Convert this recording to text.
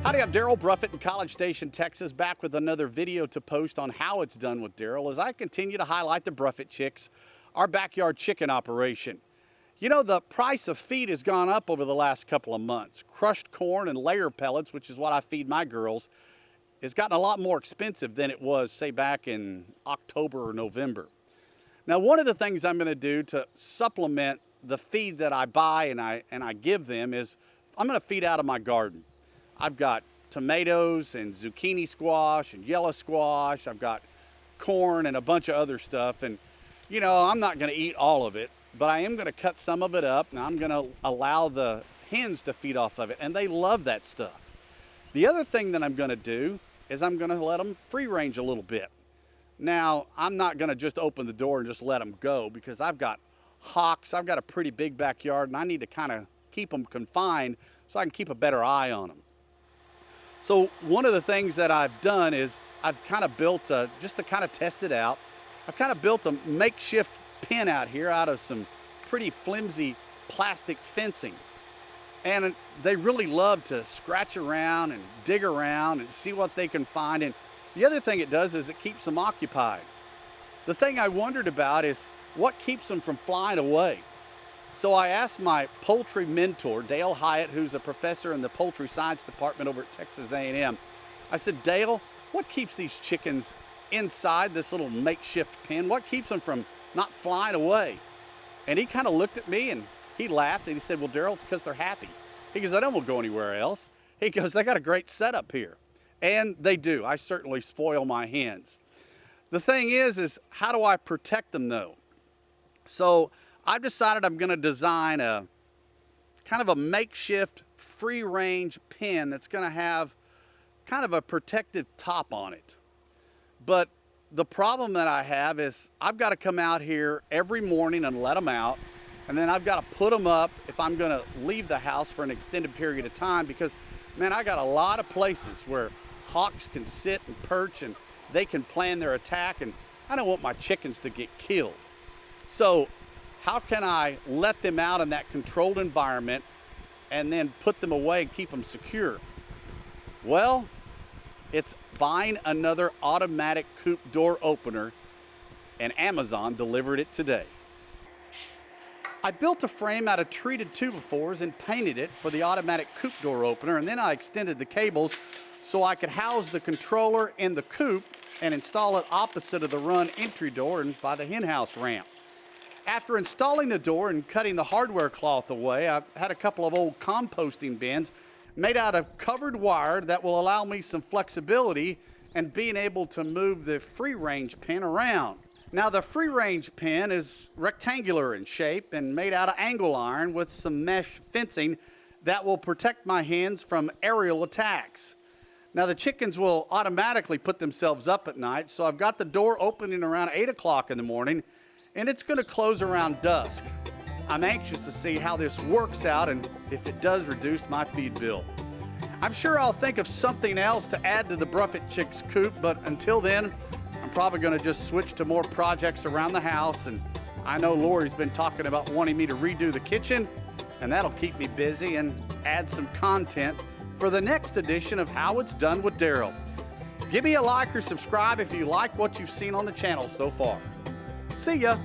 Howdy, I'm Daryl Bruffett in College Station, Texas, back with another video to post on how it's done with Daryl as I continue to highlight the Bruffett Chicks, our backyard chicken operation. You know, the price of feed has gone up over the last couple of months. Crushed corn and layer pellets, which is what I feed my girls, has gotten a lot more expensive than it was, say, back in October or November. Now, one of the things I'm going to do to supplement the feed that I buy and I give them is I'm going to feed out of my garden. I've got tomatoes and zucchini squash and yellow squash. I've got corn and a bunch of other stuff. And, you know, I'm not going to eat all of it, but I am going to cut some of it up and I'm going to allow the hens to feed off of it. And they love that stuff. The other thing that I'm going to do is I'm going to let them free range a little bit. Now, I'm not going to just open the door and just let them go because I've got hawks. I've got a pretty big backyard and I need to kind of keep them confined so I can keep a better eye on them. So one of the things that I've done is I've kind of built, just to kind of test it out, I've kind of built a makeshift pen out here out of some pretty flimsy plastic fencing. And they really love to scratch around and dig around and see what they can find. And the other thing it does is it keeps them occupied. The thing I wondered about is what keeps them from flying away. So I asked my poultry mentor, Dale Hyatt, who's a professor in the poultry science department over at Texas A&M. I said, Dale, what keeps these chickens inside this little makeshift pen? What keeps them from not flying away? And he kind of looked at me and he laughed and he said, well, Daryl, it's because they're happy. He goes, I don't want to go anywhere else. He goes, they got a great setup here. And they do. I certainly spoil my hens. The thing is how do I protect them though? So I've decided I'm going to design a kind of a makeshift free range pen that's going to have kind of a protective top on it. But the problem that I have is I've got to come out here every morning and let them out. And then I've got to put them up if I'm going to leave the house for an extended period of time because, man, I got a lot of places where hawks can sit and perch and they can plan their attack, and I don't want my chickens to get killed. So how can I let them out in that controlled environment and then put them away and keep them secure? Well, it's buying another automatic coop door opener, and Amazon delivered it today. I built a frame out of treated 2x4s and painted it for the automatic coop door opener, and then I extended the cables so I could house the controller in the coop and install it opposite of the run entry door and by the hen house ramp. After installing the door and cutting the hardware cloth away, I had a couple of old composting bins made out of covered wire that will allow me some flexibility and being able to move the free range pen around. Now the free range pen is rectangular in shape and made out of angle iron with some mesh fencing that will protect my hens from aerial attacks. Now the chickens will automatically put themselves up at night, so I've got the door opening around 8 o'clock in the morning and it's going to close around dusk. I'm anxious to see how this works out and if it does reduce my feed bill. I'm sure I'll think of something else to add to the Bruffett Chicks coop, but until then, I'm probably going to just switch to more projects around the house. And I know Lori's been talking about wanting me to redo the kitchen, and that'll keep me busy and add some content for the next edition of How It's Done with Daryl. Give me a like or subscribe if you like what you've seen on the channel so far. See ya.